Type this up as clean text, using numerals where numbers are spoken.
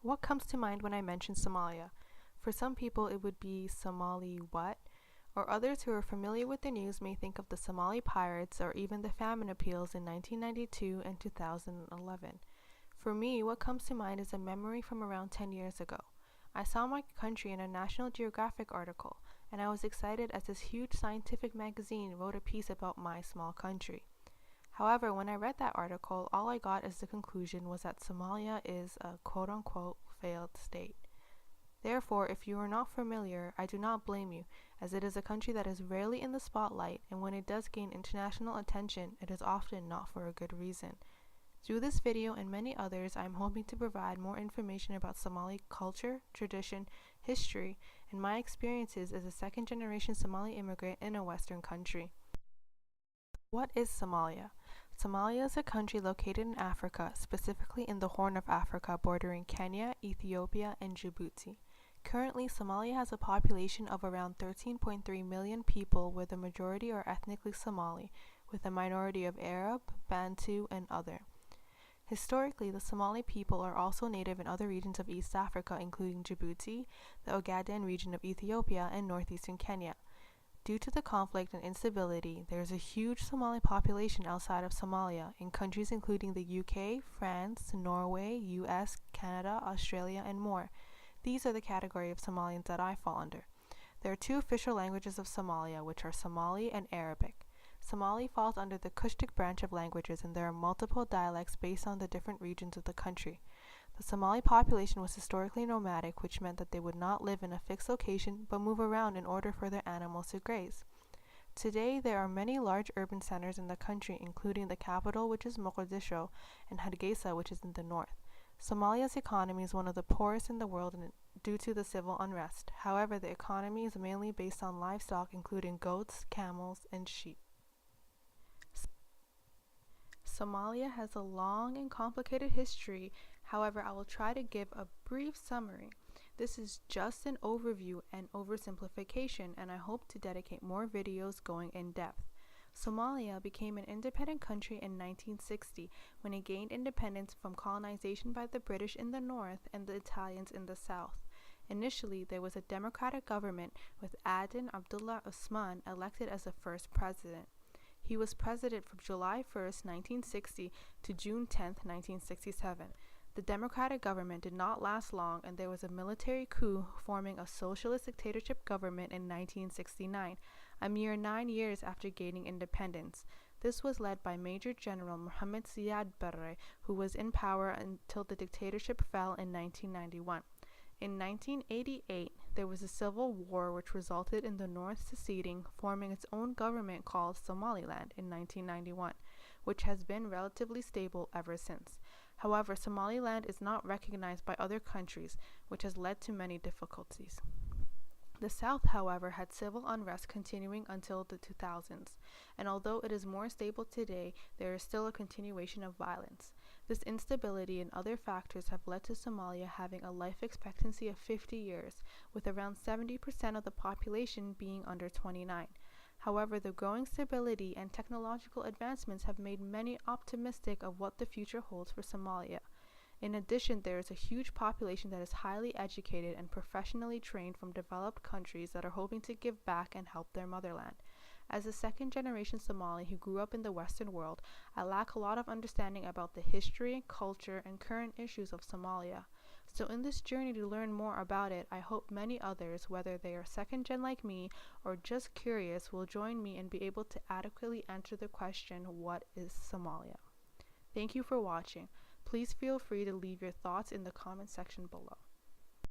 What comes to mind when I mention Somalia? For some people, it would be Somali what? Or others who are familiar with the news may think of the Somali pirates or even the famine appeals in 1992 and 2011. For me, what comes to mind is a memory from around 10 years ago. I saw my country in a National Geographic article, and I was excited as this huge scientific magazine wrote a piece about my small country. However, when I read that article, all I got as the conclusion was that Somalia is a quote-unquote failed state. Therefore, if you are not familiar, I do not blame you, as it is a country that is rarely in the spotlight, and when it does gain international attention, it is often not for a good reason. Through this video and many others, I am hoping to provide more information about Somali culture, tradition, history, and my experiences as a second-generation Somali immigrant in a Western country. What is Somalia? Somalia is a country located in Africa, specifically in the Horn of Africa bordering Kenya, Ethiopia, and Djibouti. Currently, Somalia has a population of around 13.3 million people, where the majority are ethnically Somali, with a minority of Arab, Bantu, and other. Historically, the Somali people are also native in other regions of East Africa, including Djibouti, the Ogaden region of Ethiopia, and northeastern Kenya. Due to the conflict and instability, there is a huge Somali population outside of Somalia, in countries including the UK, France, Norway, US, Canada, Australia, and more. These are the category of Somalians that I fall under. There are two official languages of Somalia, which are Somali and Arabic. Somali falls under the Cushitic branch of languages, and there are multiple dialects based on the different regions of the country. The Somali population was historically nomadic, which meant that they would not live in a fixed location but move around in order for their animals to graze. Today, there are many large urban centers in the country, including the capital, which is Mogadishu, and Hargeisa, which is in the north. Somalia's economy is one of the poorest in the world due to the civil unrest. However, the economy is mainly based on livestock, including goats, camels, and sheep. Somalia has a long and complicated history. However, I will try to give a brief summary. This is just an overview and oversimplification, and I hope to dedicate more videos going in depth. Somalia became an independent country in 1960 when it gained independence from colonization by the British in the north and the Italians in the south. Initially, there was a democratic government with Aden Abdullah Usman elected as the first president. He was president from July 1, 1960 to June 10, 1967. The democratic government did not last long, and there was a military coup forming a socialist dictatorship government in 1969, a mere 9 years after gaining independence. This was led by Major General Mohammed Siad Barre, who was in power until the dictatorship fell in 1991. In 1988, there was a civil war which resulted in the North seceding, forming its own government called Somaliland in 1991, which has been relatively stable ever since. However, Somaliland is not recognized by other countries, which has led to many difficulties. The South, however, had civil unrest continuing until the 2000s, and although it is more stable today, there is still a continuation of violence. This instability and other factors have led to Somalia having a life expectancy of 50 years, with around 70% of the population being under 29. However, the growing stability and technological advancements have made many optimistic of what the future holds for Somalia. In addition, there is a huge population that is highly educated and professionally trained from developed countries that are hoping to give back and help their motherland. As a second-generation Somali who grew up in the Western world, I lack a lot of understanding about the history, culture, and current issues of Somalia. So in this journey to learn more about it, I hope many others, whether they are second-gen like me or just curious, will join me and be able to adequately answer the question, what is Somalia? Thank you for watching. Please feel free to leave your thoughts in the comment section below.